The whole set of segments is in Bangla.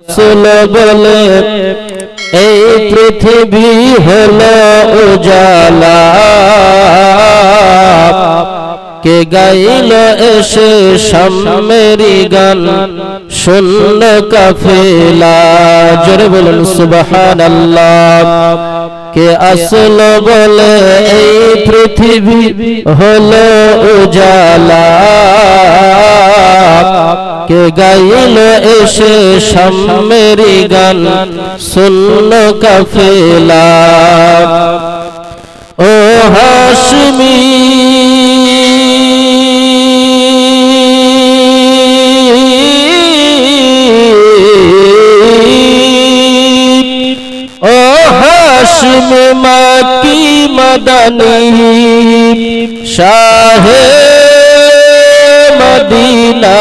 আসল বলে এই পৃথিবী হলো উজালা, কে গাইল এসে শামেরি গান শূন্য কাফেলা। জোরে বলুন সুবহানাল্লাহ। কে আসল বলে এই পৃথিবী হলো উজালা, কে গাইল এসে শামেরি গান শূন্য কাফেলা। ও হাশমি হাশমি মাকি মদনী শাহে মদিনা,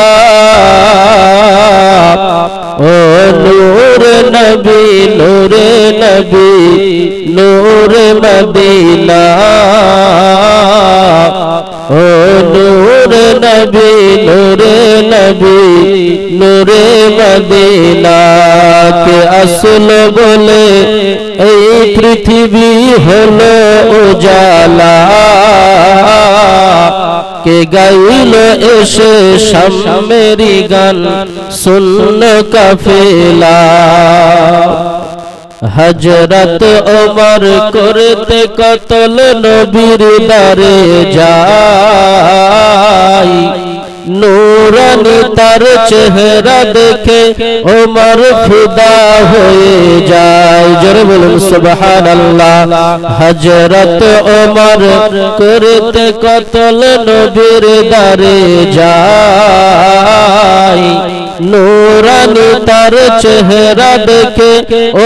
ও নূর নবী নূরে নবী নূরে মদিনা, ও নূর নবী নূরে নবী নূরে মদিনা। কে আসল বলে এই পৃথিবী হলো উজালা, কে গাইল এসে শামেরি গান শূন্য কাফেলা। হযরত ওমর করতে কতল নবীর দারে যায়, নূরানি তার চেহারা দেখে ওমর ফিদা হয়ে যায়। জোরে বলুন সুবহানাল্লাহ। হযরত ওমর করতে কতল নবীর দারে যায়, নূরানি তার চেহারা দেখে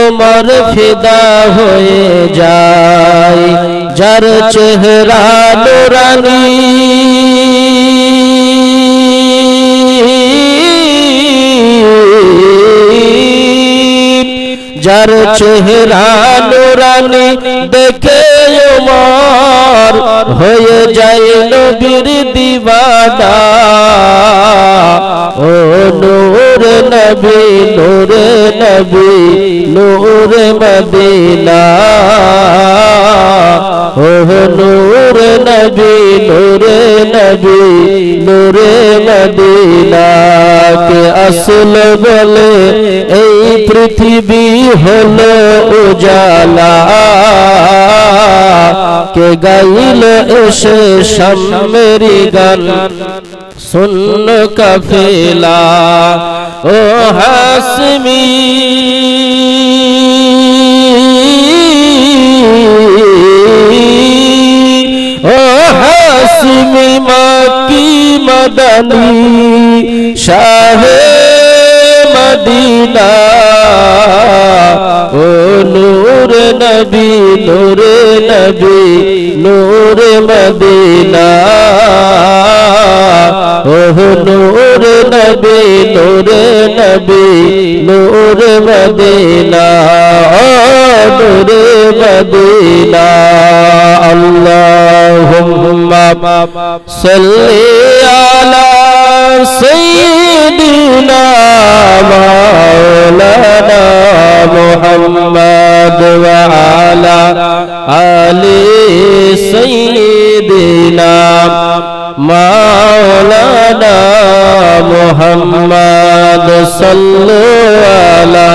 ওমর ফিদা হয়ে যায়। যার চেহারা নূরানি যার চেহারা নূরানি দেখে ওমর হয়ে যায় নবীর দিওয়ানা, ও নূর নবী নূরে নবী নূরে মদিনা, ও নূর নবী নূরে নবী নূরে মদিনা। কে আসল বলে এই পৃথিবী হলো উজালা, কে গাইল এসে শামেরি গান শূন্য কাফেলা। ও হাশমি ও হাশমি মাকি মদনী শাহে মদিনা, ও নূর নবী নূরে নবী নূরে মদিনা, ও নূর নবী নূরে নবী নূরে মদিনা, ও নূরে মদিনা। আল্লাহুম্মা সাল্লি আলা সাইয়্যিদিনা মাওলানা মুহাম্মদ ওয়া আলা আলি সাইয়্যিদিনা মাওলানা মুহাম্মদ সাল্লু আলা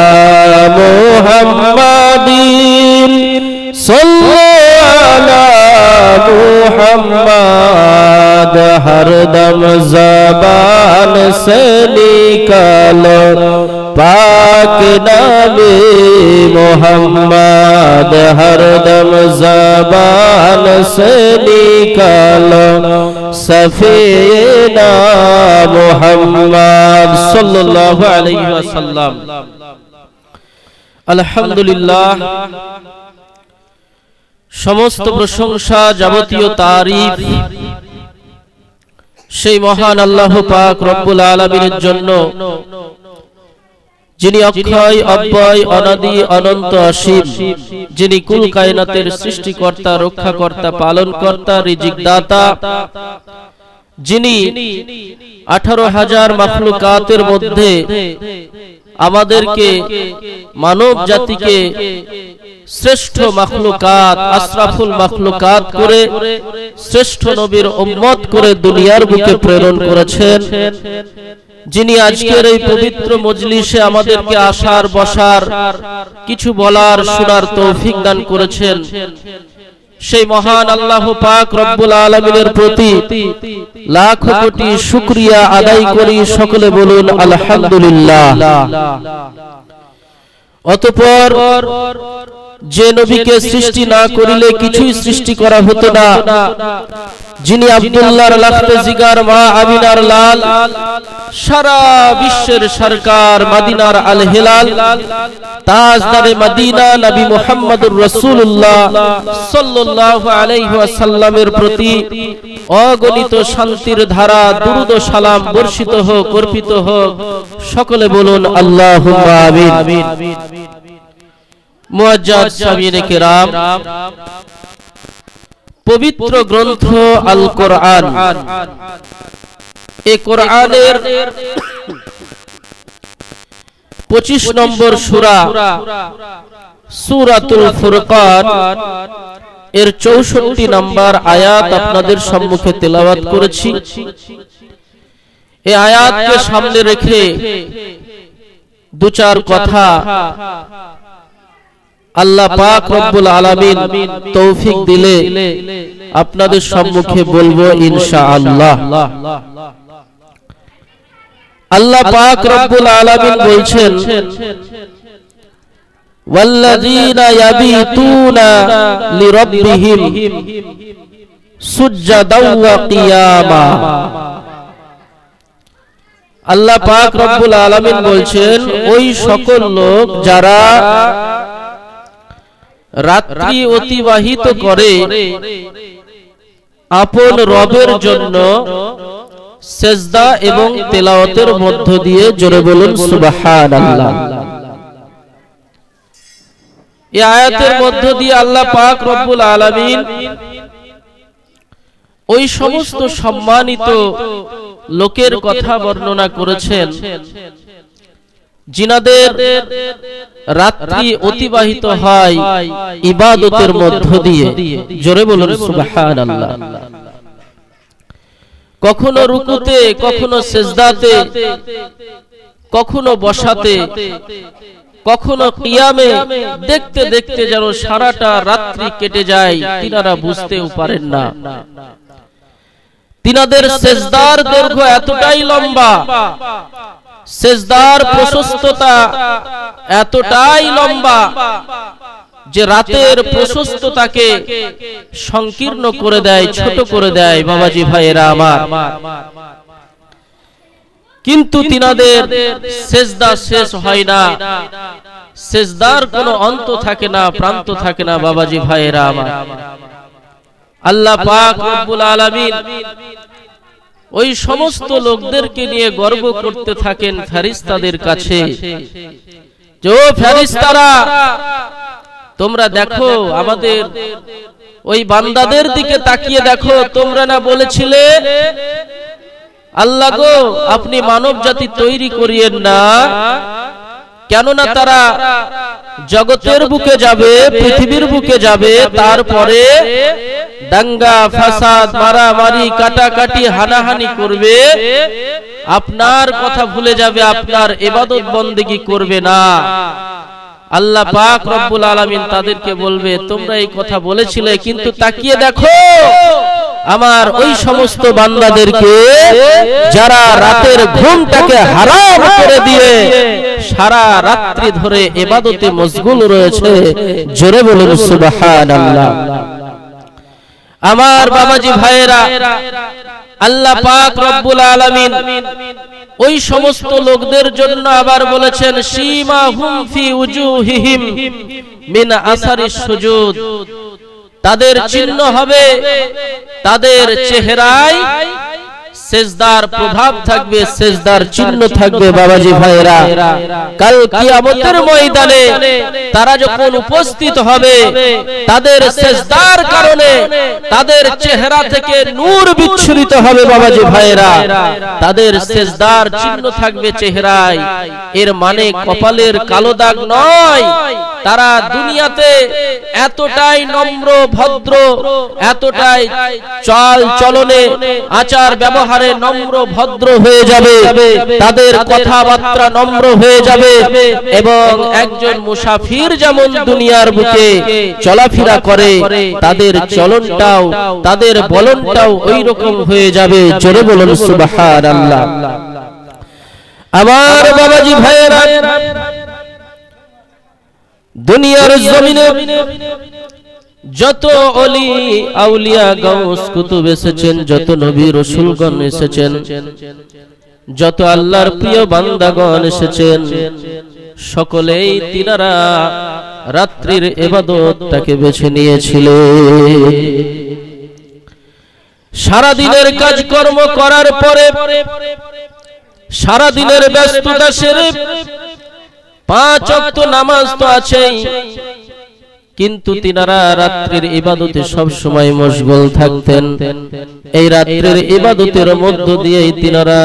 মুহাম্মাদিন সাল্লু আলা মুহাম্মদ। হরদম ज़बान से निकालो पाक नामे मोहम्मद, हरदम ज़बान से निकालो सफीना मोहम्मद सल्लल्लाहु अलैहि वसल्लम। अल्हम्दुलिल्लाह, समस्त प्रशंसा যাবতীয় তারিফ সেই মহান আল্লাহ পাক রব্বুল আলামিনের জন্য, যিনি অক্ষয় অব্যয় অনাদি অনন্ত অসীম, যিনি কুল কায়নাতের সৃষ্টিকর্তা রক্ষাকর্তা পালনকর্তা রিজিক দাতা, যিনি 18,000 মাখলুকাতের মধ্যে আমাদেরকে মানব জাতিকে শ্রেষ্ঠ মাখলুকাত আশরাফুল মাখলুকাত করে শ্রেষ্ঠ নবীর উম্মত করে দুনিয়ার বুকে প্রেরণ করেছেন, যিনি আজকের এই পবিত্র মজলিসে আমাদেরকে আসার বসার কিছু বলার শোনার তৌফিক দান করেছেন, সেই মহান আল্লাহ পাক রব্বুল আলামিনের প্রতি লাখ কোটি শুকরিয়া আদায় করি। সকলে বলুন আলহামদুলিল্লাহ। অতঃপর যে নবীকে সৃষ্টি না করিলে কিছুই সৃষ্টি করা হতো না, যিনি আব্দুল্লাহর লাখতে জিগার মা আমিনার লাল, সারা বিশ্বের সরকার, মদিনার আল হিলাল, তাজদারে মদিনা নবী মুহাম্মদুর রাসূলুল্লাহ সাল্লাল্লাহু আলাইহি ওয়াসাল্লামের প্রতি অগণিত শান্তির ধারা দুরূদ ও সালাম বর্ষিত হোক, অর্পিত হোক। সকলে বলুন আল্লাহুম্মা আমিন। মুআজ্জাজ সামিনে কেরাম, পবিত্র গ্রন্থ আল কোরআন, এই কোরআনের 25 নম্বর সূরা সূরাতুল ফুরকান এর 64 নম্বর আয়াত আপনাদের সম্মুখে তেলাওয়াত করেছি। এই আয়াতকে সামনে রেখে দু চার কথা আল্লাহ পাক রব্বুল আলামিন তৌফিক দিলে আপনাদের সম্মুখে বলবো ইনশাআল্লাহ। আল্লাহ পাক রব্বুল আলামিন বলছেন, ওয়াল্লাযীনা ইয়াবিতুনা লিরাব্বিহিম সুজদাও ওয়া কিয়ামা। আল্লাহ পাক রব্বুল আলামিন বলছেন, ওই সকল লোক যারা রাত্রি অতিবাহিত করে আপন রবের জন্য সেজদা এবং তেলাওয়াতের মধ্য দিয়ে, জোরে বলুন সুবহানাল্লাহ। এই আয়াতের মধ্য দিয়ে আল্লাহ পাক রব্বুল আলামিন ওই সমস্ত সম্মানিত লোকের কথা বর্ণনা করেছেন যিনাদের রাত্রি অতিবাহিত হয় ইবাদতের মধ্য দিয়ে, জোরে বলুন সুবহানাল্লাহ। কখনো রুকুতে, কখনো সেজদাতে, কখনো বসাতে, কখনো কিয়ামে, দেখতে দেখতে যেন সারাটা রাত্রি কেটে যায়, তিনারা বুঝতেও পারেন না। তিনাদের সেজদার দৈর্ঘ্য এতটাই লম্বা, সেজদার প্রশস্ততা এতটাই লম্বা যে রাতের প্রশস্ততাকে সংকীর্ণ করে দেয়, ছোট করে দেয়। বাবাজি ভাইয়েরা আমার, কিন্তু তিনাদের সেজদা শেষ হয় না, সেজদার কোনো অন্ত থাকে না, প্রান্ত থাকে না। বাবাজি ভাইয়েরা আমার, আল্লাহ পাক রব্বুল আলামিন ওই সমস্ত লোকদেরকে নিয়ে গর্ব করতে থাকেন ফেরেশতাদের কাছে, যে ও ফেরেশতারা, তোমরা দেখো আমাদের ওই বান্দাদের দিকে তাকিয়ে দেখো, তোমরা না বলেছিলে আল্লাহ গো আপনি মানব জাতি তৈরি করিয়েন না, কেননা তারা জগতের বুকে যাবে, পৃথিবীর বুকে যাবে, তারপরে দাঙ্গা ফাসাদ, মারামারি, কাটাকাটি, হানাহানি করবে, আপনার কথা ভুলে যাবে, আপনার ইবাদত বন্দেগী করবে না। আল্লাহ পাক রব্বুল আলামিন তাদেরকে বলবে, তোমরা এই কথা বলেছিলে, কিন্তু তাকিয়ে দেখো আমার ওই সমস্ত বান্দাদেরকে যারা রাতের ঘুমটাকে হারাম করে দিয়ে সারা রাত্রি ধরে ইবাদতে মশগুল রয়েছে। জোরে বলুন সুবহানাল্লাহ। আমার বাবাজি ভাইয়েরা, আল্লাহ পাক রব্বুল আলামিন ওই সমস্ত লোকদের জন্য আবার বলেছেন, সীমাহুম ফি উজুহিহিম মিন আসারিস সুজুদ, তাদের চিহ্ন হবে তাদের চেহারায় সেজদার প্রভাব থাকবে, সেজদার চিহ্ন থাকবে বাবাজি ভাইরা। কাল কিয়ামতের ময়দানে তারা যখন উপস্থিত হবে, তাদের সেজদার কারণে তাদের চেহারা থেকে নূর বিচ্ছুরিত হবে বাবাজি ভাইরা। তাদের সেজদার চিহ্ন থাকবে চেহারায়। এর মানে কপালের কালো দাগ নয়, তারা দুনিয়াতে এতটাই নম্র ভদ্র, এতটাই চাল চলনে আচার ব্যবহারে নম্র ভদ্র হয়ে যাবে, তাদের কথাবার্তা নম্র হয়ে যাবে এবং একজন মুসাফির যেমন দুনিয়ার বুকে চলাফেরা করে, তাদের চলনটাও তাদের বলনটাও ওই রকম হয়ে যাবে। জোরে বলুন সুবহানাল্লাহ। আমার বাবাজি ভাইয়েরা, দুনিয়ার জমিনে যত ওলি আউলিয়া গাউস কুতুব এসেছেন, যত নবী রাসূলগণ এসেছেন, যত আল্লাহর প্রিয় বান্দাগণ এসেছেন, সকলেই তিনারা রাত্রির ইবাদতটাকে বেছে নিয়েছিলেন। সারা দিনের কাজকর্ম করার পরে, সারা দিনের ব্যস্ততা সেরে 5 ওয়াক্ত নামাজ তো আছেই, কিন্তু তিনারা রাত্রির ইবাদতে সব সময় মশগুল থাকতেন। এই রাত্রির ইবাদতের মধ্য দিয়েই তিনারা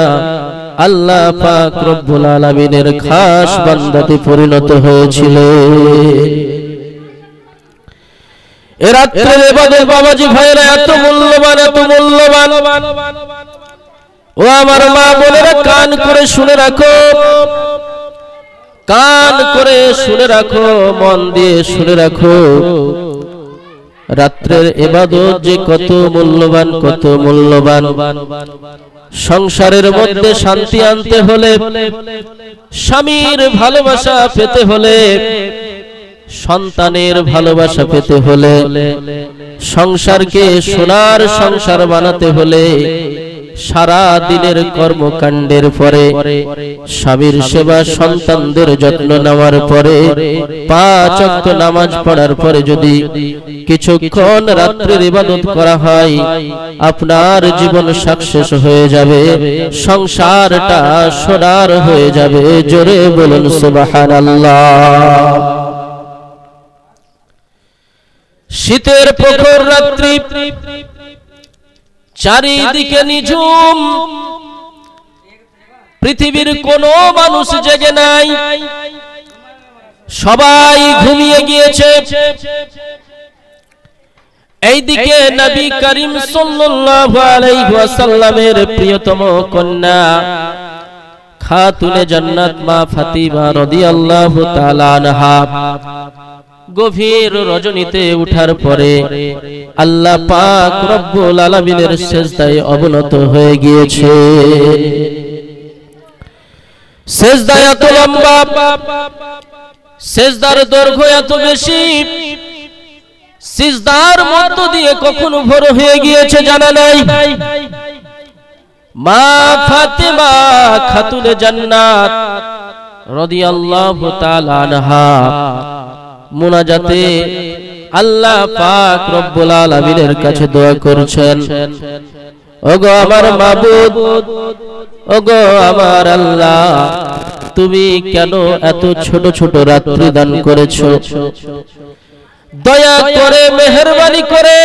আল্লাহ পাক রব্বুল আলামিনের খাস বান্দাতে পরিণত হয়েছিলেন। এই রাত্রির ইবাদত বাবাজি ভাইরা এত মূল্যবান, এত মূল্যবান। ও আমার মা বোনেরা, কান করে শুনে রাখো, কান করে শুনে রাখো, মন দিয়ে শুনে রাখো। রাত্রের ইবাদত যে কত মূল্যবান, কত মূল্যবান। সংসারের মধ্যে শান্তি আনতে হলে, স্বামীর ভালোবাসা পেতে হলে, সন্তানের ভালোবাসা পেতে হলে, সংসারকে সোনার সংসার বানাতে হলে, সারা দিনের কর্মকাণ্ডের পরে, স্বামীর সেবা, সন্তানদের যত্ন নেওয়ার পরে, 5 ওয়াক্ত নামাজ পড়ার পরে যদি কিছুক্ষণ রাত্রির ইবাদত করা হয়, আপনার জীবন সাকসেস হয়ে যাবে, সংসারটা সোনার হয়ে যাবে। জোরে বলুন সুবহানাল্লাহ। শীতের প্রখর রাত্রি, চারিদিকে নিঝুম, পৃথিবীর কোনো মানুষ জেগে নাই, সবাই ঘুমিয়ে গিয়েছে। এইদিকে নবী করিম সাল্লাল্লাহু আলাইহি ওয়াসাল্লামের প্রিয়তম কন্যা খাতুনে জান্নাত মা ফাতিমা রাদিয়াল্লাহু তাআলা আনহা গভীর রজনীতে উঠার পরে আল্লাহ পাক রব্বুল আলামিনের সিজদায় অবনত হয়ে গিয়েছে। সিজদা এত লম্বা, সিজদার দৈর্ঘ্য এত বেশি, সিজদার মধ্য দিয়ে কখনো ভোর হয়ে গিয়েছে জানা নাই। মা ফাতিমা খাতুনে জান্নাত রাদিয়াল্লাহু তাআলা আনহা মুনাজাতে আল্লাহ পাক রব্বুল আলামিনের কাছে দোয়া করছেন, ওগো আমার মাবুদ, ওগো আমার আল্লাহ, তুমি কেন এত ছোট ছোট রাত্রি দান করেছো? দয়া করে মেহেরবানি করে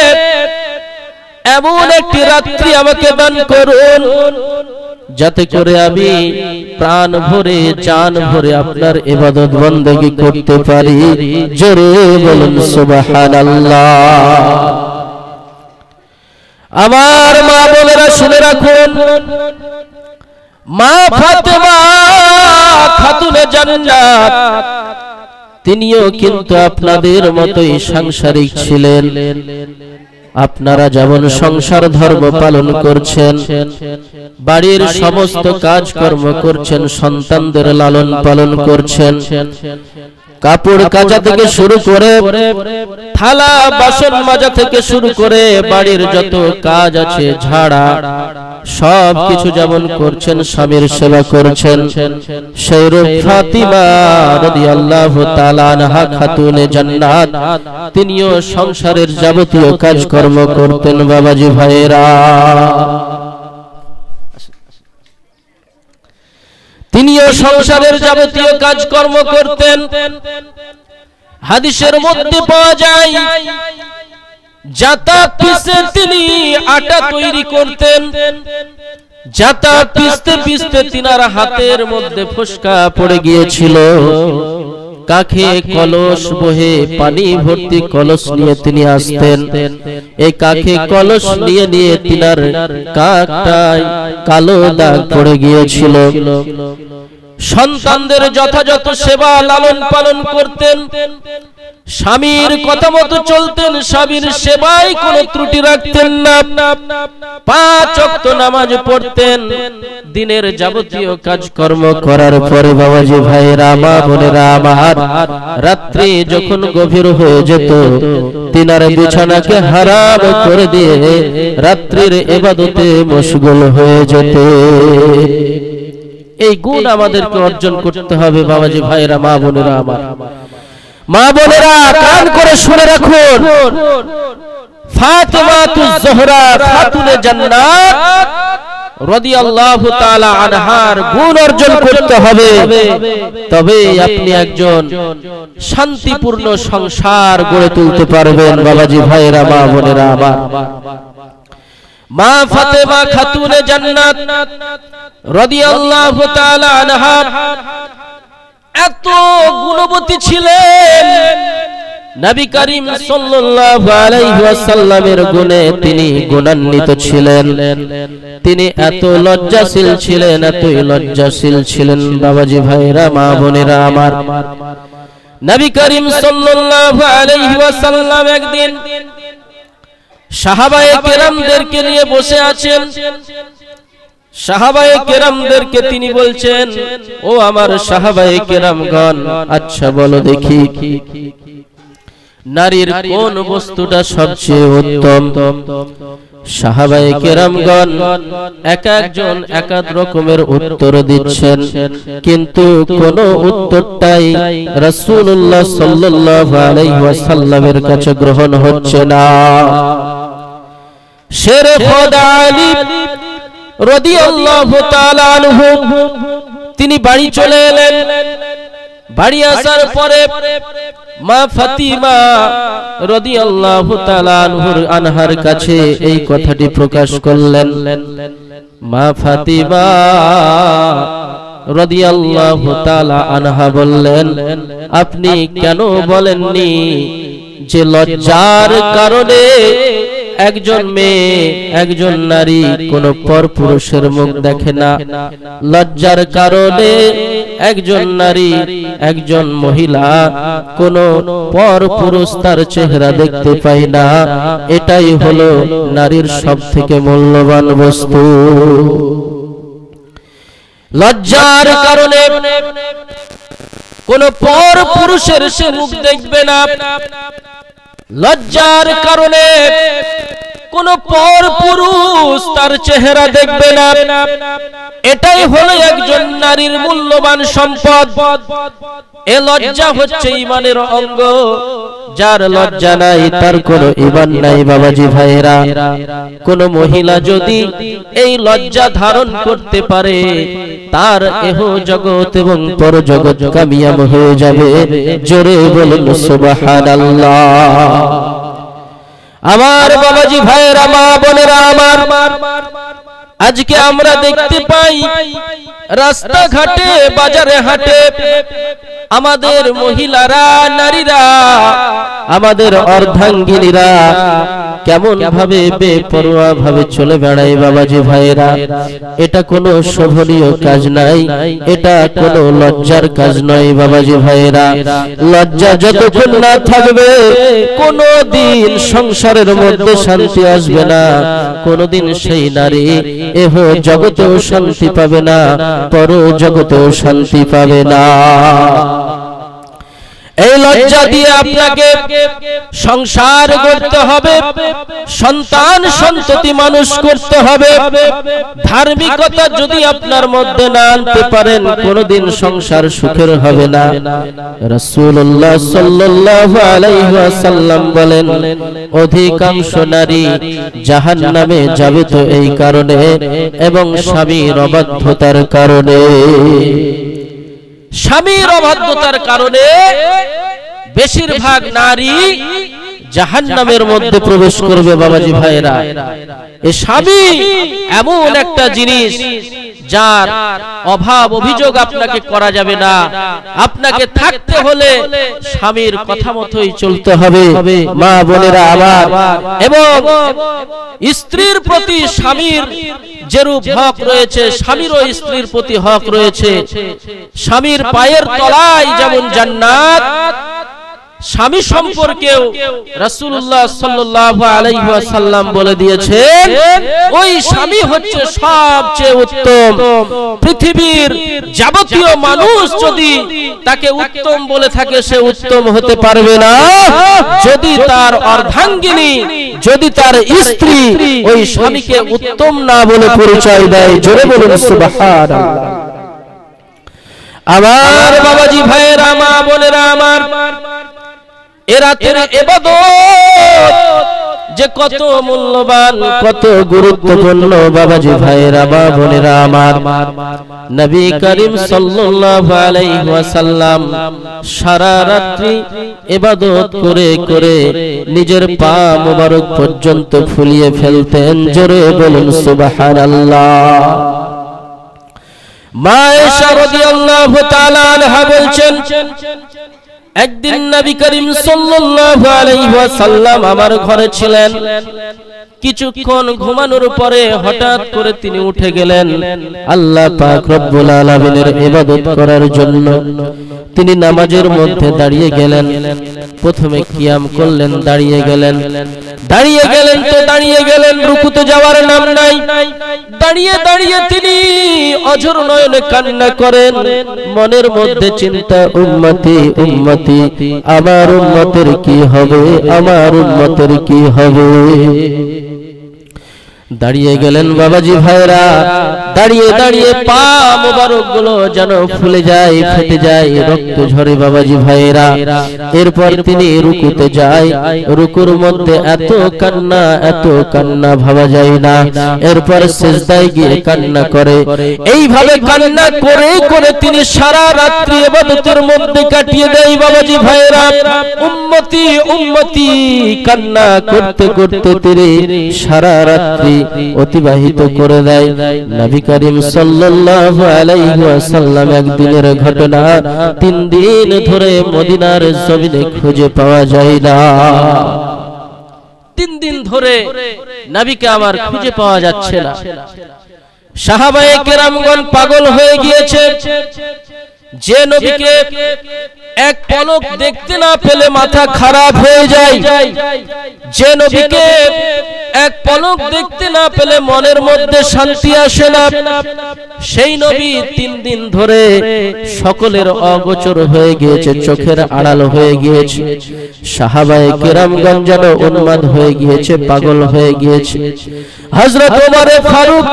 এমন একটি রাত্রি আমাকে দান করুন, যাতে করে আমি প্রাণ ভরে জান ভরে আপনার ইবাদত বندگی করতে পারি। জোরে বলুন সুবহানাল্লাহ। আমার মা বোনেরা শুনে রাখুন, মা ফাতেমা খাতুনে জান্নাত তিনিও কিন্তু আপনাদের মতোই সাংসারিক ছিলেন। আপনারা যেমন সংসার ধর্ম পালন করছেন, বাড়ির সমস্ত কাজকর্ম করছেন, সন্তানদের লালন পালন করছেন, কাপড় কাচা থেকে শুরু করে থালা বাসন মাজা থেকে শুরু করে বাড়ির যত কাজ আছে, ঝাড়া, সব কিছু যেমন করছেন, স্বামীর সেবা করছেন, সেইরূপ ফাতিমা রাদিয়াল্লাহু তাআলা আনহা খাতুনে জান্নাত তিনিও সংসারের যাবতীয় কাজকর্ম করতেন। বাবাজি ভাইরা, তিনিও সংসারের যাবতীয় কাজকর্ম করতেন। হাদিসের মধ্যে পাওয়া যায় জাতা পিষে তিনি আটা তৈরি করতেন। জাতা পিষতে পিষতে তিনার হাতের মধ্যে ফোসকা পড়ে গিয়েছিল। কাখে কলস বহে পানি ভর্তি কলস নিয়ে তিনি আসতেন। এই কাখে কলস নিয়ে নিয়ে তিনার কাকটায় কালো দাগ পড়ে গিয়েছিল। সন্তানদের যথাযথ সেবা লালন পালন করতেন। স্বামীর কথা মতো চলতেন। স্বামীর সেবায় কোনো ত্রুটি রাখতেন না। 5 ওয়াক্ত নামাজ পড়তেন। দিনের যাবতীয় কাজকর্ম করার পরে বাবাজি ভাইরা মা বোনেরা আমার, রাত্রি যখন গভীর হয়ে যেত তিনার বিছানাকে হারাম করে দিয়ে রাত্রির ইবাদতে মশগুল হয়ে যেত। এই গুণ আমাদেরকে অর্জন করতে হবে বাবাজি ভাইরা মা বোনেরা আমার। মা বোনেরা কান করে শুনে রাখুন, ফাতেমাতুজ জোহরা খাতুনে জান্নাত রাদিয়াল্লাহু তাআলা আনহার গুণ অর্জন করতে হবে, তবে আপনি একজন শান্তিপূর্ণ সংসার গড়ে তুলতে পারবেন বাবাজি ভাইরা মা বোনেরা আমার। মা ফাতেমা খাতুনে জান্নাত রাদিয়াল্লাহু তাআলা আনহা এত গুণবতী ছিলেন। নবী করিম সাল্লাল্লাহু আলাইহি ওয়াসাল্লামের গুণে তিনি গুণান্বিত ছিলেন। তিনি এত লজ্জাশীল ছিলেন, এতই লজ্জাশীল ছিলেন বাবাজি ভাইরা মা বোনেরা আমার। নবী করিম সাল্লাল্লাহু আলাইহি ওয়াসাল্লাম একদিন সাহাবায়ে কেরামদেরকে নিয়ে বসে আছেন। সাহাবায়ে কেরামদেরকে তিনি বলছেন, ও আমার সাহাবায়ে কেরামগণ, আচ্ছা বলো দেখি নারীর কোন বস্তুটা সবচেয়ে উত্তম? সাহাবায়ে কেরামগণ এক একজন এক এক রকমের উত্তর দিচ্ছেন, কিন্তু কোন উত্তরটাই রাসূলুল্লাহ সাল্লাল্লাহু আলাইহি ওয়াসাল্লামের কাছে গ্রহণ হচ্ছে না। শেরে খোদা আলী রাদিয়াল্লাহু তাআলা আনহু তিনি বাড়ি চলে এলেন। বাড়ি আসার পরে মা ফাতিমা রাদিয়াল্লাহু তাআলা আনহার কাছে এই কথাটি প্রকাশ করলেন। মা ফাতিমা রাদিয়াল্লাহু তাআলা আনহা বললেন, আপনি কেন বলেননি যে লজ্জার কারণে একজন মেয়ে একজন নারী কোন পর পুরুষের মুখ দেখে না, লজ্জার কারণে একজন নারী একজন মহিলা কোন পর পুরুষ তার চেহারা দেখতে পায় না। এটাই হলো নারীর সবথেকে মূল্যবান বস্তু। লজ্জার কারণে কোন পর পুরুষের সে মুখ দেখবে না। লজ্জার কারণে কোন পর পুরুষ তার চেহারা দেখবে না। এটাই হলো একজন নারীর মূল্যবান সম্পদ। এ লজ্জা হচ্ছে ঈমানের অঙ্গ। যার লজ্জা নাই তার কোনো ঈমান নাই বাবাজি ভাইরা। কোন মহিলা যদি এই লজ্জা ধারণ করতে পারে তার এহ জগৎ এবং পর জগৎ কামিয়াব হয়ে যাবে। জোরে বলুন সুবহানাল্লাহ। আমার বাবাজি ভাইরা মা বোনেরা আমার, আজকে আমরা দেখতে পাই রাস্তাঘাটে বাজারে হাটে আমাদের মহিলারা নারীরা আমাদের অর্ধাঙ্গিনীরা কেমন ভাবে বেপরোয়া ভাবে চলে বেড়ায় বাবাজি ভাইরা। এটা কোনো শোভনীয় কাজ নাই, এটা কোনো লজ্জার কাজ নয় বাবাজি ভাইরা। লজ্জা যতক্ষণ না থাকবে কোনদিন সংসারের মধ্যে শান্তি আসবে না। কোনদিন সেই নারী এহ জগতেও শান্তি পাবে না, পর জগতেও শান্তি পাবে না। এই লজ্জা দিয়ে আপনাকে সংসার করতে হবে, সন্তান সন্ততি মানুষ করতে হবে। ধার্মিকতা যদি আপনার মধ্যে না আনতে পারেন, কোনদিন সংসার সুখের হবে না। রাসূলুল্লাহ সাল্লাল্লাহু আলাইহি ওয়াসাল্লাম বলেন, অধিকাংশ নারী জাহান্নামে যাবে তো এই কারণে, এবং স্বামীর অবাধ্যতার কারণে। স্বামীর অবাধ্যতার কারণে বেশিরভাগ নারী জাহান্নামের মধ্যে প্রবেশ করবে। বাবাজি ভাইরা, এই স্বামী এমন একটা জিনিস যার অভাব অভিযোগ আপনাকে করা যাবে না। আপনাকে থাকতে হলে স্বামীর কথা মতোই চলতে হবে। মা বোনেরা আমার, এবং স্ত্রীর প্রতি স্বামীর যেরূপ হক রয়েছে, স্বামীরও স্ত্রীর প্রতি হক রয়েছে। স্বামীর পায়ের তলায় যেমন জান্নাত, স্বামী সম্পর্কেও রাসূলুল্লাহ সাল্লাল্লাহু আলাইহি ওয়াসাল্লাম বলে দিয়েছেন, ওই স্বামী হচ্ছে সবচেয়ে উত্তম। পৃথিবীর যাবতীয় মানুষ যদি তাকে উত্তম বলে থাকে, সে উত্তম হতে পারবে না যদি তার অর্ধাঙ্গিনী, যদি তার স্ত্রী ওই স্বামীকে উত্তম না বলে পরিচয় দেয়। জোরে বলুন সুবহানাল্লাহ। আমার বাবাজি ভাইয়েরা, মা বোনেরা আমার, এ রাতের ইবাদত যে কত মূল্যবান, কত গুরুত্বপূর্ণ বাবাজি ভাইয়েরা, মা বোনেরা আমার, নবী করিম সাল্লাল্লাহু আলাইহি ওয়াসাল্লাম সারা রাত্রি ইবাদত করে করে নিজের পা মোবারক পর্যন্ত ফুলিয়ে ফেলতেন। জোরে বলুন সুবহানাল্লাহ। মা আয়েশা রাদিয়াল্লাহু তাআলা আনহা বলছেন, একদিন নবী করিম সাল্লাল্লাহু আলাইহি ওয়াসাল্লাম আমার ঘরে ছিলেন। কিছুক্ষণ ঘুমানোর পরে হঠাৎ করে তিনি উঠে গেলেন আল্লাহ পাক রব্বুল আলামিনের ইবাদত করার জন্য। তিনি নামাজের মধ্যে দাঁড়িয়ে গেলেন। প্রথমে কিয়াম করলেন, দাঁড়িয়ে গেলেন তো দাঁড়িয়ে গেলেন, রুকুতে যাওয়ার নাম নাই। দাঁড়িয়ে দাঁড়িয়ে তিনি অঝর নয়নে কান্না করেন। মনের মধ্যে চিন্তা, উম্মতি উম্মতি, আমার উম্মতের কি হবে, আমার উম্মতের কি হবে। দাঁড়িয়ে গেলেন বাবাজি ভাইরা, দাঁড়িয়ে দাঁড়িয়ে পা মোবারক গুলো যেন ফুলে যায়, ফেটে যায়, রক্ত ঝরে বাবাজি ভাইরা। এরপর তিনি রুকুতে যায়, রুকুর মধ্যে এত কান্না ভাবা যায় না। এরপর সিজদায় গিয়ে কান্না করে। এইভাবে কান্না করে করে তিনি সারা রাত্রি ইবাদতের মধ্যে কাটিয়ে দেয় বাবাজি ভাইরা। উম্মতি উম্মতি কান্না করতে করতে তিনি সারা রাত্রি অতিবাহিত করে দেয়। নবী করিম সাল্লাল্লাহু আলাইহি ওয়াসাল্লাম একদিনের ঘটনা, 3 দিন ধরে মদিনার জমিনে খুঁজে পাওয়া যায় না। 3 দিন ধরে নবীকে আমার খুঁজে পাওয়া যাচ্ছে না। সাহাবায়ে কেরামগণ পাগল হয়ে গিয়েছে। যে নবীকে এক পলক দেখতে না পেলে মাথা খারাপ হয়ে যায়, যে নবীকে এক পলক দেখতে না পেলে মনের মধ্যে শান্তি আসে না, সেই নবী 3 দিন ধরে সকলের অগোচর হয়ে গিয়েছে, চোখের আড়াল হয়ে গিয়েছে। সাহাবায়ে কেরামগণ যেন উন্মাদ হয়ে গিয়েছে, পাগল হয়ে গিয়েছে। হযরত ওমর ফারুক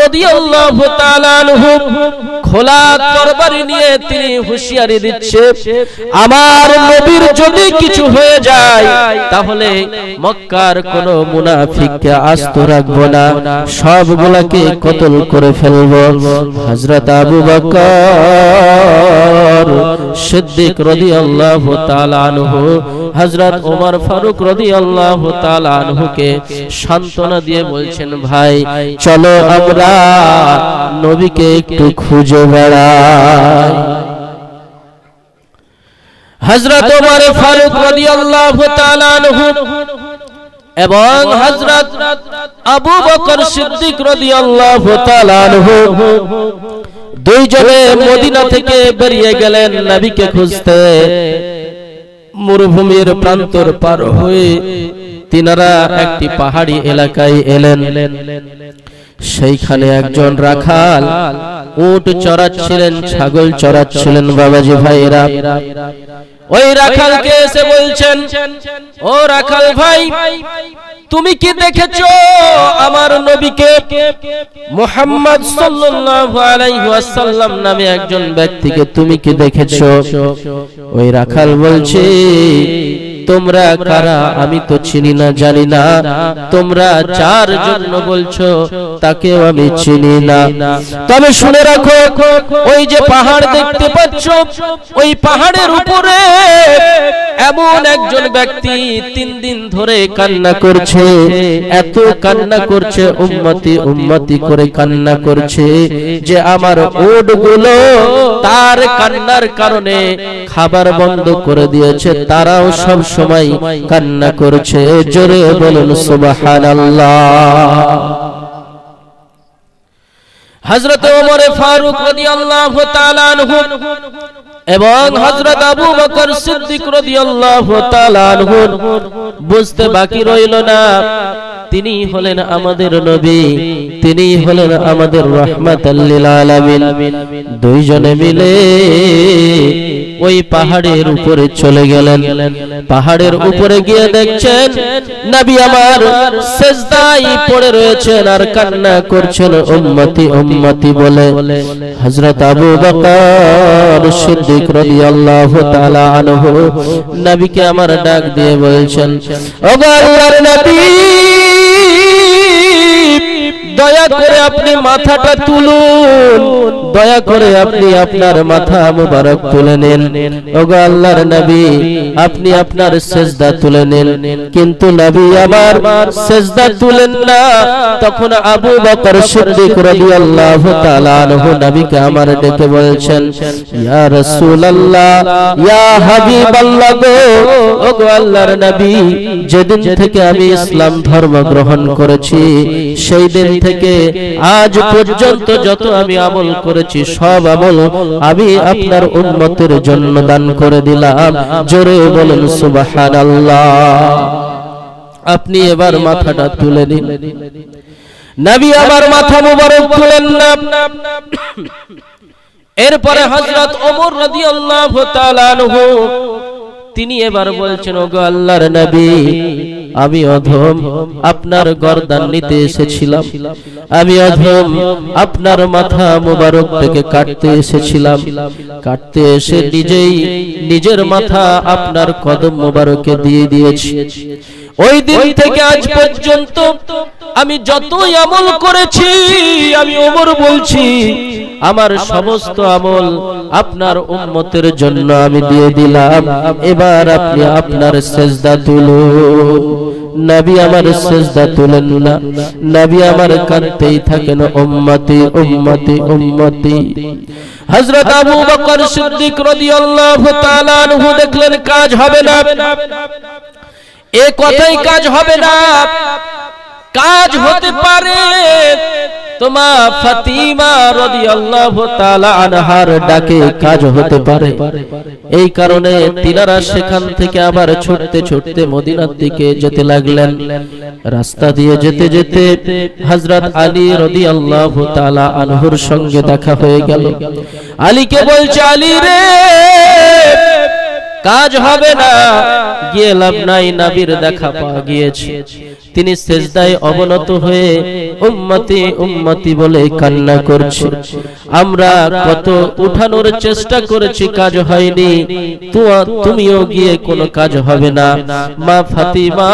রাদিয়াল্লাহু তাআলা আনহু খোলা তরবারি নিয়ে তিনি হুঁশিয়ারি দিচ্ছে, আমার নবীর যদি কিছু হয়ে যায় তাহলে মক্কার কোন মুনাফিককে আস্ত রাখবো না, সবগুলাকে কতল করে ফেলবো। হযরত আবু বকর সিদ্দিক রাদিয়াল্লাহু তাআলা আনহু হযরত ওমর ফারুক রাদিয়াল্লাহু তাআলা আনহুকে সান্ত্বনা দিয়ে বলছেন, ভাই চলো আমরা নবীকে একটু খুঁজে বেড়াই। হযরত ওমর ফারুক রাদিয়াল্লাহু তাআলা আনহু এবং হযরত আবু বকর সিদ্দিক রাদিয়াল্লাহু তাআলা আনহু দুইজনে মদিনা থেকে বেরিয়ে গেলেন নবীকে খুঁজতে। মরুভূমির প্রান্তর পার হয়ে তিনারা একটি পাহাড়ি এলাকায় এলেন। সেইখানে একজন রাখাল উট চড়াচ্ছিলেন, ছাগল চড়াচ্ছিলেন বাবাজি ভাইরা। ওই রাখালকে এসে বলছেন, ও রাখাল ভাই, তুমি কি দেখেছো আমার নবীকে? মুহাম্মদ সাল্লাল্লাহু আলাইহি ওয়াসাল্লাম নামে একজন ব্যক্তিকে তুমি কি দেখেছো? ওই রাখাল বলছে, তোমরা কারা আমি তো চিনি না, জানি না। তোমরা যার জন্য বলছো তাকেও আমি চিনি না। তবে শুনে রাখো, ওই যে পাহাড় দেখতে পাচ্ছ, ওই পাহাড়ের উপরে এমন একজন ব্যক্তি 3 দিন ধরে কান্না করছে। এত কান্না করছে, উম্মতি উম্মতি করে কান্না করছে, যে আমার ওটগুলো তার কান্নার কারণে খাবার বন্ধ করে দিয়েছে, তারাও সব সময় কান্না করছে। জোরে বলুন সুবহানাল্লাহ। হযরত ওমর ফারুক রাদিয়াল্লাহু তাআলা আনহু এবং হযরত আবু বকর সিদ্দিক রাদিয়াল্লাহু তাআলা আনহু বুঝতে বাকি রইল না, তিনি হলেন আমাদের নবী, তিনি হলেন আমাদের রাহমাতাল লিল আলামিন। দুইজনে মিলে ওই পাহাড়ের উপরে চলে গেলেন। পাহাড়ের উপরে গিয়ে দেখছেন নবী আমার সিজদায় পড়ে রয়েছেন আর কান্না করছেন উম্মতি উম্মতি বলে। হযরত আবু বকর সিদ্দিক রাদিয়াল্লাহু তাআলা আনহু নবীকে আমার ডাক দিয়ে বলছেন, ও আল্লাহর নবী, দয়া করে আপনি মাথাটা তুলুন, দয়া করে আপনি আপনার মাথা মুবারক তুলে নেন। ওগো আল্লাহর নবী, আপনি আপনার সিজদা তুলে নেন। কিন্তু নবী আমার সিজদা তুলেন না। তখন আবু বকর সিদ্দিক রাদিয়াল্লাহু তাআলা আনহু নবীকে আমার ডেকে বলছেন, ইয়া রাসূলুল্লাহ, ইয়া হাবিবাল্লাহ গো, ওগো আল্লাহর নবী, যেদিন থেকে আমি ইসলাম ধর্ম গ্রহণ করেছি সেই দিন থেকে আজ পর্যন্ত যত আমি আমল করেছি সব আমল আমি আপনার উম্মতের জন্য দান করে দিলাম। জোরে বলেন সুবহানাল্লাহ। আপনি এবার মাথাটা তুলে নিন। নবী আমার মাথা মুবারক তুলেন না। এরপরে হযরত ওমর রাদিয়াল্লাহু তাআলা আনহু তিনি এবার বলছেন, ওগো আল্লাহর নবী, আমি অধম আপনার গর্দান নিতে এসেছিলাম, আমি অধম আপনার মাথা মুবারক থেকে কাটতে এসেছিলাম। কাটতে এসে নিজেই নিজের মাথা আপনার কদম মুবারকে দিয়ে দিয়েছি। ওই দিন থেকে আজ পর্যন্ত আমি যতই আমল করেছি, আমি ওমর বলছি, আমার সমস্ত আমল আপনার উম্মতের জন্য আমি দিয়ে দিলাম। এবার আপনি আপনার সিজদা তুলুন। নবী আমার সিজদা তুলেন না, নবী আমার কাঁদতেই থাকেন, উম্মতি উম্মতি উম্মতি। হযরত আবু বকর সিদ্দিক রাদিয়াল্লাহু তাআলা আনহু দেখলেন কাজ হবে না, এই কথাই কাজ হবে না। কাজ হতে পারে তোমা ফাতিমা রাদিয়াল্লাহু তাআলা আনহার ডাকে কাজ হতে পারে। এই কারণে তিনারা সেখান থেকে আবার ছুটতে ছুটতে মদিনার দিকে যেতে লাগলেন। রাস্তা দিয়ে যেতে যেতে হযরত আলী রাদিয়াল্লাহু তাআলা আনহুর সঙ্গে দেখা হয়ে গেল। আলীকে বলছে, আলী রে, কাজ হবে না, গিয়ে লাভ নাই, নবীর দেখা পাওয়া গিয়েছে। তিনি সিজদায় অবনত হয়ে উম্মতি উম্মতি বলে কান্না করছে। আমরা কত উঠানোর চেষ্টা করেছি, কাজ হয়নি, তুমিও গিয়ে কোনো কাজ হবে না। মা ফাতিমা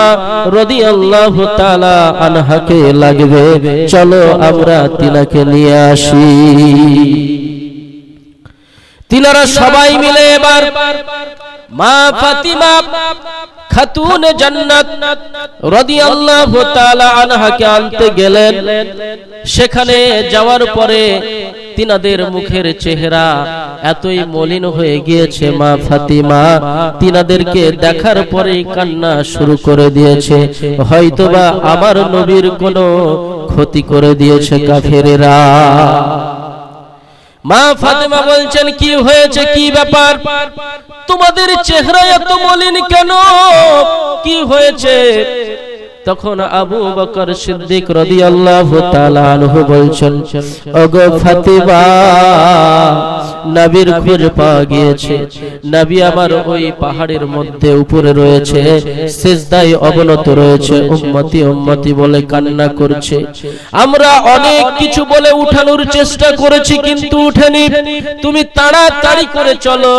রাদিয়াল্লাহু তাআলা আনহাকে লাগবে, চলো আমরা তিনাকে নিয়ে আসি। তিনারা সবাই মিলে এবার মা ফাতিমা খাতুন জান্নাত রাদিয়াল্লাহু তাআলা আনহাকে আনতে গেলেন। সেখানে যাওয়ার পরে তিনাদের মুখের চেহারা এতই মলিন হয়ে গিয়েছে, মা ফাতিমা তিনাদেরকে দেখার পরেই কান্না শুরু করে দিয়েছে। হয়তোবা আমার নবীর কোনো ক্ষতি করে দিয়েছে কাফেরেরা। মা ফাতিমা বলছেন, কি হয়েছে, কি ব্যাপার, তোমাদের চেহারা এত মলিন কেন, কি হয়েছে? তখন আবু বকর সিদ্দিক রাদিয়াল্লাহু তাআলা আনহু বলছেন, ওগো ফাতিমা, নবীর খোঁজ পাওয়া গিয়েছে। নবী আমার ওই পাহাড়ের মধ্যে উপরে রয়েছে, সিজদায় অবনত রয়েছে, উম্মতি উম্মতি বলে কান্না করছে। আমরা অনেক কিছু বলে উঠানোর চেষ্টা করেছি কিন্তু উঠেনি। তুমি তাড়াতাড়ি করে চলো,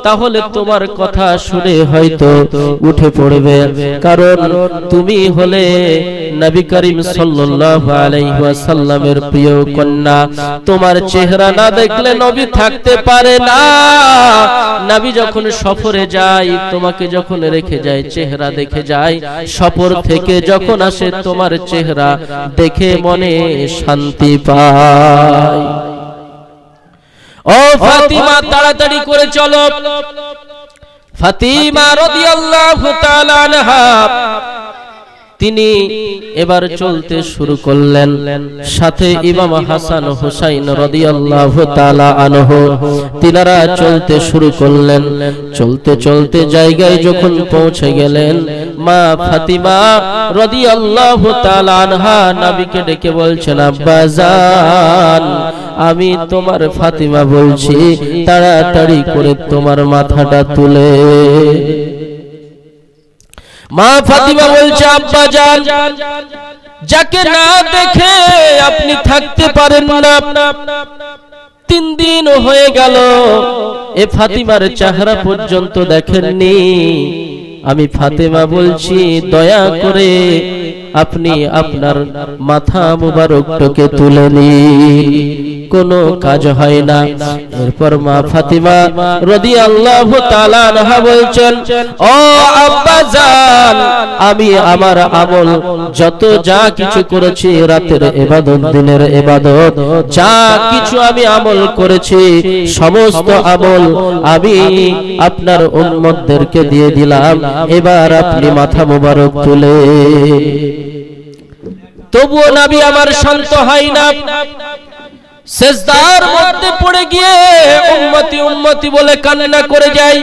তাহলে তোমার কথা শুনে হয়তো উঠে পড়বে, কারণ তুমি হলে নবী করিম সাল্লাল্লাহু আলাইহি ওয়াসাল্লামের প্রিয় কন্যা। তোমার চেহারা না দেখলে নবী থাকতে পারে না। নবী যখন সফরে যায়, তোমাকে যখন রেখে যায়, চেহারা দেখে যায়। সফর থেকে যখন আসে, তোমার চেহারা দেখে মনে শান্তি পায়। ও ফাতিমা, তাড়াতাড়ি করে চলো। ফাতিমা রাদিয়াল্লাহু তাআলা আনহা তিনি এবার চলতে শুরু করলেন, সাথে ইমাম হাসান হুসাইন রাদিয়াল্লাহু তাআলা আনহু তিনারা চলতে শুরু করলেন। চলতে চলতে জায়গায় যখন পৌঁছে গেলেন, মা ফাতিমা রাদিয়াল্লাহু তাআলা আনহা নবীকে ডেকে বলছেন, আব্বাজান, আমি তোমার ফাতিমা বলছি, তাড়াতাড়ি করে তোমার মাথাটা তুলে। মা ফাতিমা বলছে, আব্বাজান, যাকে না দেখে আপনি থাকতে পারেন না, 3 দিন হয়ে গেল, এ ফাতিমার চেহারা পর্যন্ত দেখেননি। আমি ফাতিমা বলছি, দয়া করে আপনি আপনার মাথা মুবারকটাকে তুলে নিন, কোনো কাজ হয় না। এরপর মা ফাতিমা রাদিয়াল্লাহু তাআলা আনহা বলছেন, ও আব্বাজান, আমি আমার আমল যত যা কিছু করেছি, রাতের ইবাদত, দিনের ইবাদত, যা কিছু আমি আমল করেছি, সমস্ত আমল আমি আপনার উম্মতদেরকে দিয়ে দিলাম। এবার আপনি মাথা মুবারক তুলে। তবুও নবী আমার শান্ত হয় না। সিজদার মধ্যে পড়ে গিয়ে উম্মতি উম্মতি বলে কান্না করে যায়।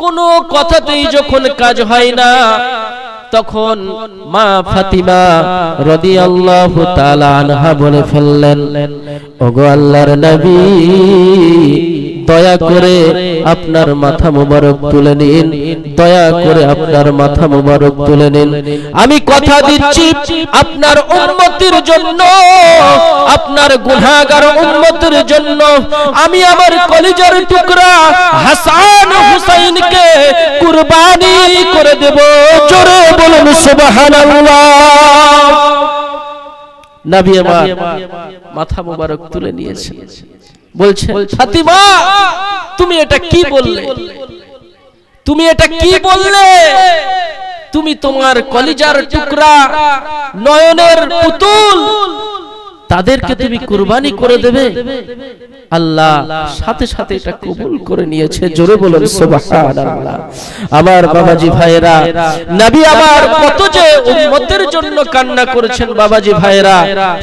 কোনো কথাতেই যখন কাজ হয় না, তখন মা ফাতিমা রাদিয়াল্লাহু তাআলা আনহা বলে ফেললেন, ওগো আল্লাহর নবী, দয়া করে আপনার মাথা মুবারক তুলে নিন, দয়া করে আপনার মাথা মুবারক তুলে নিন। আমি কথা দিচ্ছি, আপনার উম্মতের জন্য, আপনার গুনাহগার উম্মতের জন্য আমি আমার কলিজার টুকরা হাসান হুসাইনকে কুরবানি করে দেব। জোরে বলুন সুবহানাল্লাহ। নবী আমার মাথা মুবারক তুলে নিয়েছেন। বলছে, ফাতিমা, তুমি এটা কি বললে? তুমি এটা কি বললে? তুমি তোমার কলিজার টুকরা, নয়নের পুতুল, তাদেরকে তুমি কুরবানি করে দেবে? আল্লাহ সাথে সাথে এটা কবুল করে নিয়েছে। জোরে বলুন সুবহানাল্লাহ। আমার বাবাজি ভাইরা, নবী আমার কত যে উম্মতের জন্য কান্না করেছেন বাবাজি ভাইরা,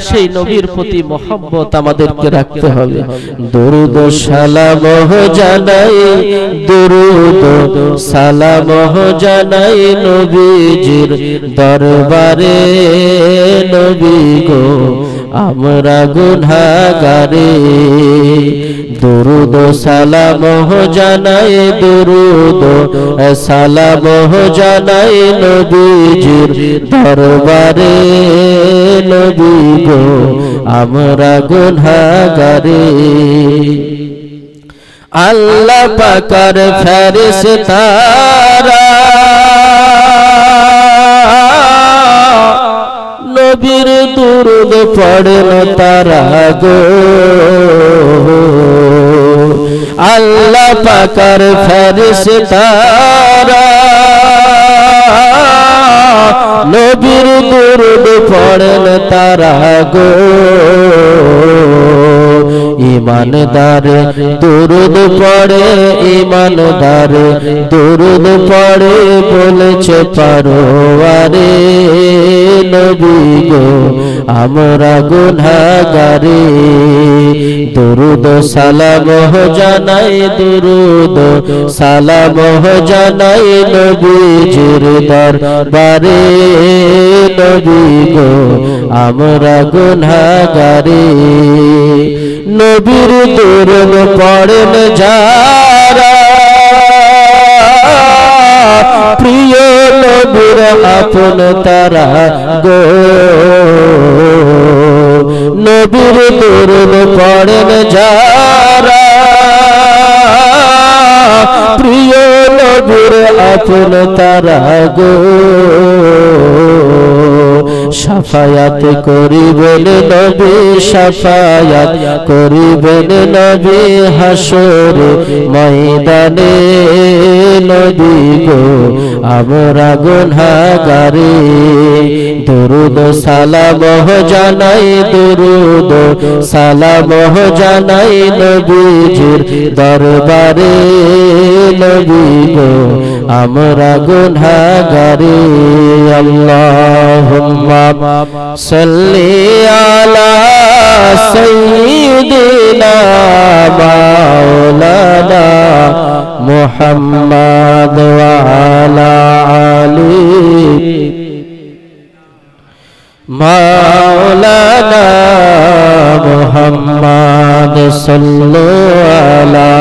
সেই নবীর প্রতি মহব্বত আমাদেরকে রাখতে হবে। দরুদ সালাম জানাই, দরুদ সালাম জানাই নবীজির দরবারে। নবী গো আমরা গুনাহগারে, দরুদ সালাম জানাই, দরুদ সালাম জানাই নবীজির দরবারে। নবী গো আমরা গুনাহগারে। আল্লাহ পাকের ফেরেশতারা নবীর দুরূদ পড়েন তারা গো। আল্লাহ পাকের ফেরেশতারা নবীর দুরূদ পড়েন তারা গো। ইমানদার দুরুদ পড়ে, ইমানদার দুরুদ পড়ে, বলেছে পারোয়ারে নবী গো আমরা গুনাহগারে। দুরুদ সালাম জানাই, দুরুদ সালাম জানাই নবীজির দরবারে নবী গো আমরা গুনাহগারে। নবীর দুরুদ পড়েন যারা, প্রিয় নবীর আপন তারা গো। নবীর দুরুদ পড়েন যারা, প্রিয় নবীর আপন তারা গো। শাফায়াত করিবেন নবী, শাফায়াত করিবেন নবী হাসর ময়দানে নবী গো আমরা গুনাহগারে। দুরুদ সালাম জানাই, দুরুদ সালাম জানাই নবীজির দরবারে নবী গো আমরা গুনাহগারে। আল্লাহুম্মা সাল্লি আলা সাইয়্যিদিনা মাওলানা মুহাম্মদ ওয়া আলা আলি মাওলানা মুহাম্মদ সাল্লু আলা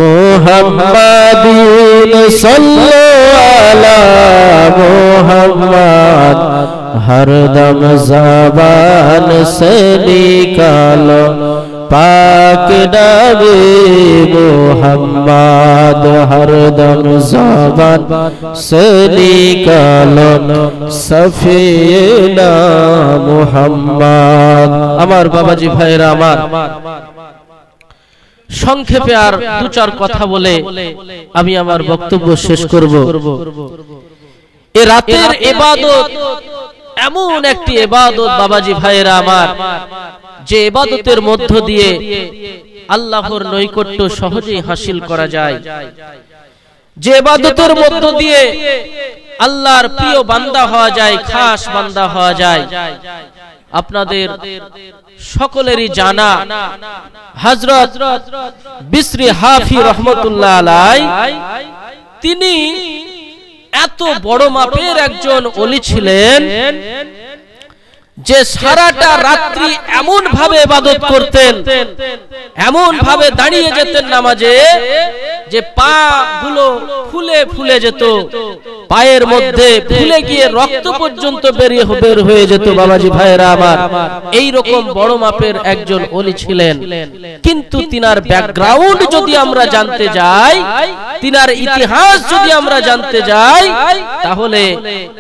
মুহাম্মাদিন সাল্লু আলা মুহাম্মদ। हरदम ज़बान से निकालो पाक नबी मुहम्मद, हरदम ज़बान से निकालो सफीना मुहम्मद। আমার বাবাজি ভাইরা আমার, সংক্ষেপে আর দু চার কথা বলে আমি আমার বক্তব্য শেষ করব। এই রাতের ইবাদত এমন একটি ইবাদত বাবাজি ভাইরা আমার, যে ইবাদতের মধ্য দিয়ে আল্লাহর নৈকট্য সহজেই হাসিল করা যায়, যে ইবাদতের মধ্য দিয়ে আল্লাহর প্রিয় বান্দা হওয়া যায়, খাস বান্দা হওয়া যায়। আপনাদের সকলেরই জানা হযরত বিসরি হাফি রহমতুল্লাহ আলাইহি, তিনি এত বড় মাপের একজন ওলি ছিলেন যে সারাটা রাত্রি এমন ভাবে ইবাদত করতেন, এমন ভাবে দাঁড়িয়ে যেতেন নামাজে যে পা গুলো ফুলে ফুলে যেত, পায়ের মধ্যে ফুলে গিয়ে রক্ত পর্যন্ত বের হয়ে যেত। বাবাজি ভাইরা আমার, এই রকম বড় মাপের একজন ওলি ছিলেন। কিন্তু তিনার ব্যাকগ্রাউন্ড যদি আমরা জানতে যাই, তিনার ইতিহাস যদি আমরা জানতে যাই, তাহলে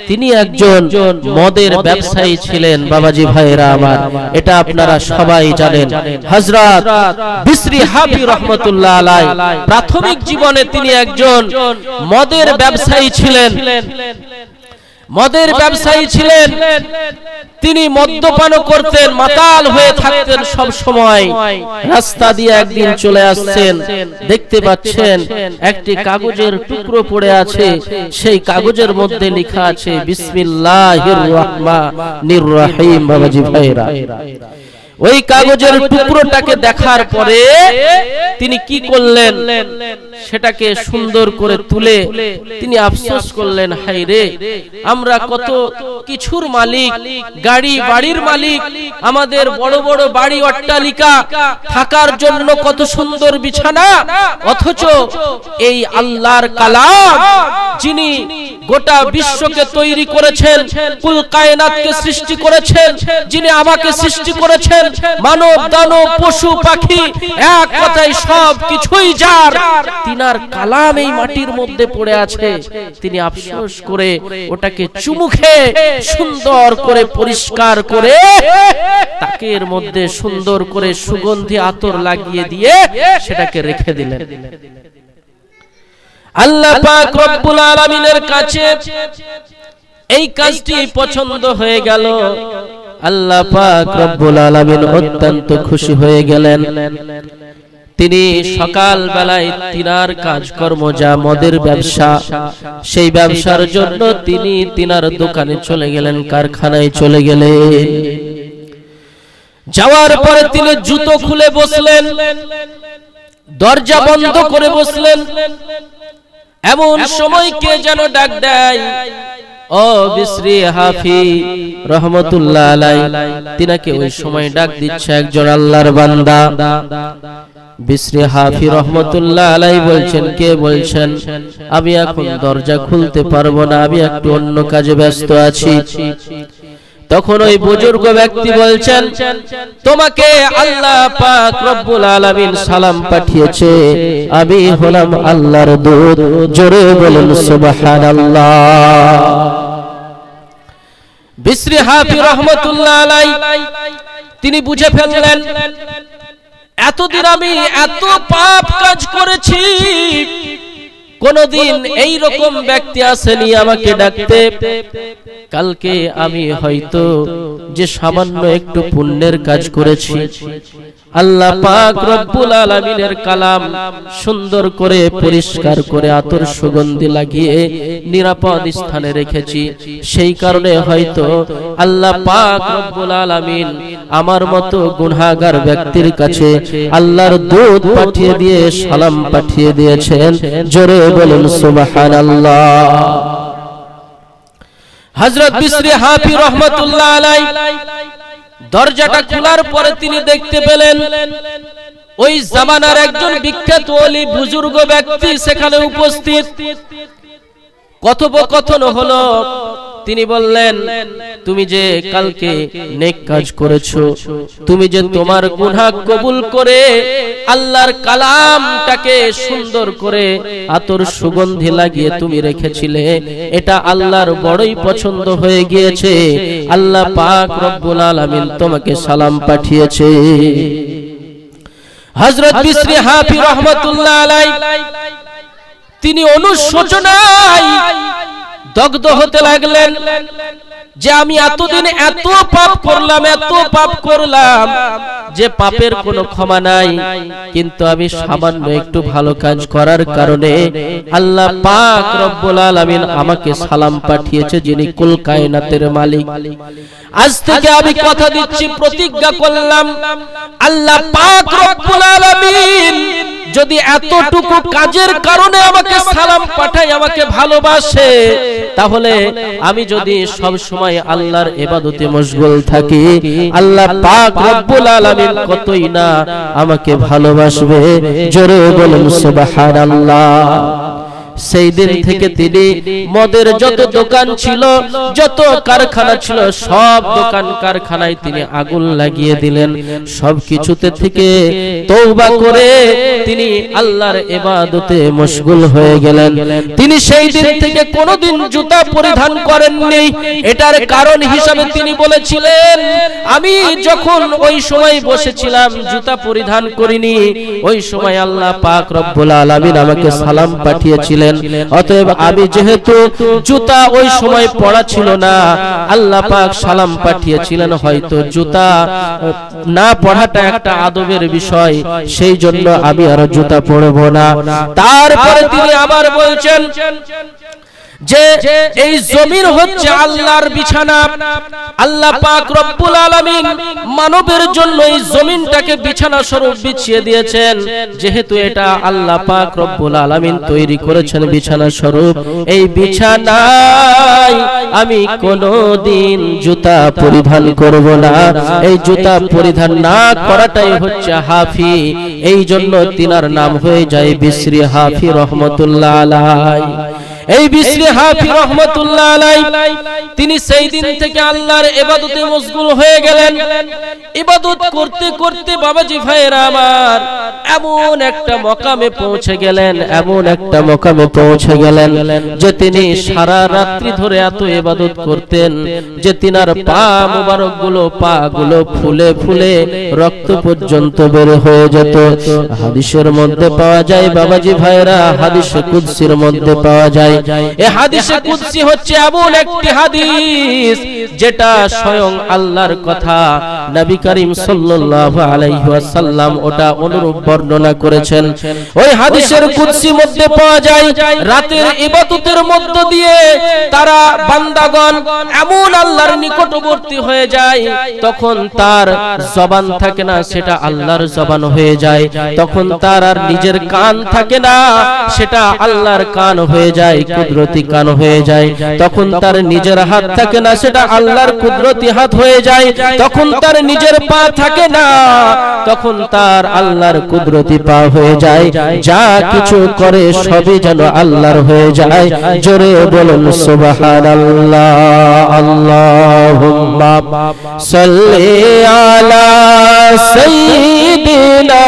তিনি একজন মদের ব্যবসায়ী ছিলেন। বাবাজি ভাইরা আমার, এটা আপনারা সবাই জানেন। হযরত বিসরি হাফি রহমতুল্লাহ আলাইহি প্রাথমিক জীবনে তিনি একজন মদের ব্যবসায়ী ছিলেন। মদের ব্যবসায়ী ছিলেন, তিনি মদ্যপান করতেন, মাতাল হয়ে থাকতেন সব সময়। রাস্তা দিয়ে একদিন চলে আসছেন, দেখতে পাচ্ছেন একটি কাগজের টুকরো পড়ে আছে, সেই কাগজের মধ্যে লেখা আছে বিসমিল্লাহির রহমানির রহিম। বাবাজি ভাইরা, ওই কাগজের টুকরোটাকে দেখার পরে তিনি কি করলেন, সেটাকে সুন্দর করে তুলে তিনি আফসোস করলেন, হায় রে, আমরা কত কিছুর মালিক, গাড়ি বাড়ির মালিক, আমাদের বড় বড় বাড়ি অট্টালিকা, থাকার জন্য কত সুন্দর বিছানা, অথচ এই আল্লাহর কালাম, যিনি গোটা বিশ্বকে তৈরি করেছেন, কুল কায়নাতকে সৃষ্টি করেছেন, যিনি আমাকে সৃষ্টি করেছেন, মানব দানব পশু পাখি, এক কথায় সব কিছুই যার, তিনার কালাম এই মাটির মধ্যে পড়ে আছে। তিনি আফসোস করে ওটাকে চুমু খেয়ে সুন্দর করে পরিষ্কার করে তাকের মধ্যে সুন্দর করে সুগন্ধি আতর লাগিয়ে দিয়ে সেটাকে রেখে দিলেন। আল্লাহ পাক রব্বুল আলামিনের কাছে এই কাজটি পছন্দ হয়ে গেল। আল্লাহ পাক রব্বুল আলামিন অত্যন্ত খুশি হয়ে গেলেন। তিনি সকাল বেলায় তিনার কাজকর্ম যা মদের ব্যবসা, সেই ব্যবসার জন্য তিনি তিনার দোকানে চলে গেলেন, কারখানায় চলে গেলেন। যাওয়ার পরে তিনি জুতো খুলে বসলেন, দরজা বন্ধ করে বসলেন। এমন সময় কে যেন ডাক দেয়, ও বিসরি হাফি রহমতুল্লাহ আলাইহি। তিনাকে ওই সময় ডাক দিচ্ছে একজন আল্লাহর বান্দা। বিসরি হাফি রহমতুল্লাহ আলাইহি বলছেন, কে বলছেন? আমি এখন দরজা খুলতে পারবো না, আমি একটু অন্য কাজে ব্যস্ত আছি। তখন ওই বুজুর্গ ব্যক্তি বলছেন, তোমাকে আল্লাহ পাক রব্বুল আলামিন সালাম পাঠিয়েছে, আমি হলাম আল্লাহর দূত। জোরে বলেন সুবহানাল্লাহ। বিসরি হাফি রহমতুল্লাহ আলাইহি তিনি বুঝে ফেললেন, এতদিন আমি এত পাপ কাজ করেছি, কোনদিন এই রকম ব্যক্তি আসেনি আমাকে ডাকতে। কালকে আমি হয়তো যে সামান্য একটু পুণ্যের কাজ করেছি, আল্লাহ পাক রব্বুল আলামিনের কালাম সুন্দর করে পরিষ্কার করে আতর সুগন্ধি লাগিয়ে নিরাপদ স্থানে রেখেছি, সেই কারণে হয়তো আল্লাহ পাক রব্বুল আলামিন আমার মতো গুনাহগার ব্যক্তির কাছে আল্লাহর দূত পাঠিয়ে দিয়ে সালাম পাঠিয়ে দিয়েছেন। জোরে বলুন সুবহানাল্লাহ। হযরত বিসরি হাফি রহমাতুল্লাহ আলাইহি দরজাটা খোলার পরে তিনি দেখতে পেলেন ওই জামানার একজন বিখ্যাত ওলি বুজুর্গ ব্যক্তি সেখানে উপস্থিত। কথোপকথন হলো। তিনি বললেন, তুমি যে কালকে নেক কাজ করেছো, তুমি যে তোমার গুনাহ কবুল করে আল্লাহর কালামটাকে সুন্দর করে আতর সুগন্ধি লাগিয়ে তুমি রেখেছিলে, এটা আল্লাহর বড়ই পছন্দ হয়ে গিয়েছে। আল্লাহ পাক রব্বুল আলামিন তোমাকে সালাম পাঠিয়েছে। হযরত বিসরি হাফি রাহমাতুল্লাহ আলাইহি তিনি অনুশোচনায় দগ্ধ হতে লাগলেন যে আমি এতদিন এত পাপ করলাম যে পাপের কোনো ক্ষমা নাই, কিন্তু আমি সামান্য একটু ভালো কাজ করার কারণে আল্লাহ পাক রব্বুল আলামিন আমাকে সালাম পাঠিয়েছে, যিনি কুল কায়নাতের মালিক। আজ থেকে আমি কথা দিচ্ছি, প্রতিজ্ঞা করলাম, আল্লাহ পাক রব্বুল আলামিন যদি এতটুকু কাজের কারণে আমাকে সালাম পাঠায়, আমাকে ভালোবাসে, তাহলে আমি যদি সব সময় আল্লাহর ইবাদতে মশগুল থাকি, আল্লাহ পাক রব্বুল আলামিন কতই না আমাকে ভালোবাসবে। জোরে বলুন সুবহানাল্লাহ। সেই দিন থেকে তিনি মদের যত দোকান ছিল, যত কারখানা ছিল, সব দোকান কারখানায় তিনি আগুন লাগিয়ে দিলেন। সব কিছুতে থেকে তওবা করে তিনি আল্লাহর ইবাদতে মশগুল হয়ে গেলেন। তিনি সেই দিন থেকে কোনোদিন জুতা পরিধান করেননি। এটার কারণ হিসাবে তিনি বলেছিলেন, আমি যখন ওই সময় বসেছিলাম জুতা পরিধান করিনি, ওই সময় আল্লাহ পাক রব্বুল আলামিন আমাকে সালাম পাঠিয়েছিলেন। অতএব আমি যেহেতু জুতা ওই সময় পরা ছিল না, আল্লাহ পাক সালাম পাঠিয়েছিলেন, হয়তো জুতা না পরাটা একটা আদবের বিষয়, সেই জন্য আমি আর জুতা পরব না। তারপরে তিনি আবার বলছেন যে এই জমিন হচ্ছে আল্লাহর বিছানা। আল্লাহ পাক রব্বুল আলামিন মানবের জন্য এই জমিনটাকে বিছানা স্বরূপ বিছিয়ে দিয়েছেন। যেহেতু এটা আল্লাহ পাক রব্বুল আলামিন তৈরি করেছেন বিছানা স্বরূপ, এই বিছানায় আমি কোনোদিন জুতা পরিধান করব না। এই জুতা পরিধান না করাটাই হচ্ছে হাফি। এই জন্য তিনার নাম হয়ে যায় বিসরি হাফি রহমতুল্লাহ আলাইহি। এই বিসরি হাফি রহমাতুল্লাহ আলাইহি তিনি সেই দিন থেকে আল্লাহর ইবাদতে মশগুল হয়ে গেলেন। ইবাদত করতে করতে বাবাজি ভাইরা আমার এমন একটা মকামে পৌঁছে গেলেন যে তিনি সারা রাত্রি ধরে এত ইবাদত করতেন যে তিনার পা গুলো ফুলে ফুলে রক্ত পর্যন্ত বের হয়ে যেত। হাদিসের মধ্যে পাওয়া যায় বাবাজি ভাইরা, হাদিসে কুদসির মধ্যে পাওয়া যায়, এই হাদিসে কুদসি হচ্ছে এমন একটি হাদিস যেটা স্বয়ং আল্লাহর কথা, নবী করিম সাল্লাল্লাহু আলাইহি ওয়াসাল্লাম ওটা অনুরূপ বর্ণনা করেছেন। ওই হাদিসের কুদসি মধ্যে পাওয়া যায় রাতের ইবাদতের মধ্য দিয়ে তারা বান্দাগণ এমন আল্লাহর নিকটবর্তী হয়ে যায়, তখন তার জবান থাকে না, সেটা আল্লাহর জবান হয়ে যায়। তখন তার আর নিজের কান থাকে না, সেটা আল্লাহর কান হয়ে যায়, কুদরতি কান হয়ে যায়। তখন তার নিজের হাত থাকে না, সেটা আল্লাহর কুদরতি হাত হয়ে যায়। তখন তার নিজের পা থাকে না, তখন তার আল্লাহর কুদরতি পা হয়ে যায়। যা কিছু করে সবই যেন আল্লাহর হয়ে যায়। জোরে বলুন সুবহানাল্লাহ। আল্লাহুম্মা সাল্লি আলা সাইয়্যিদিনা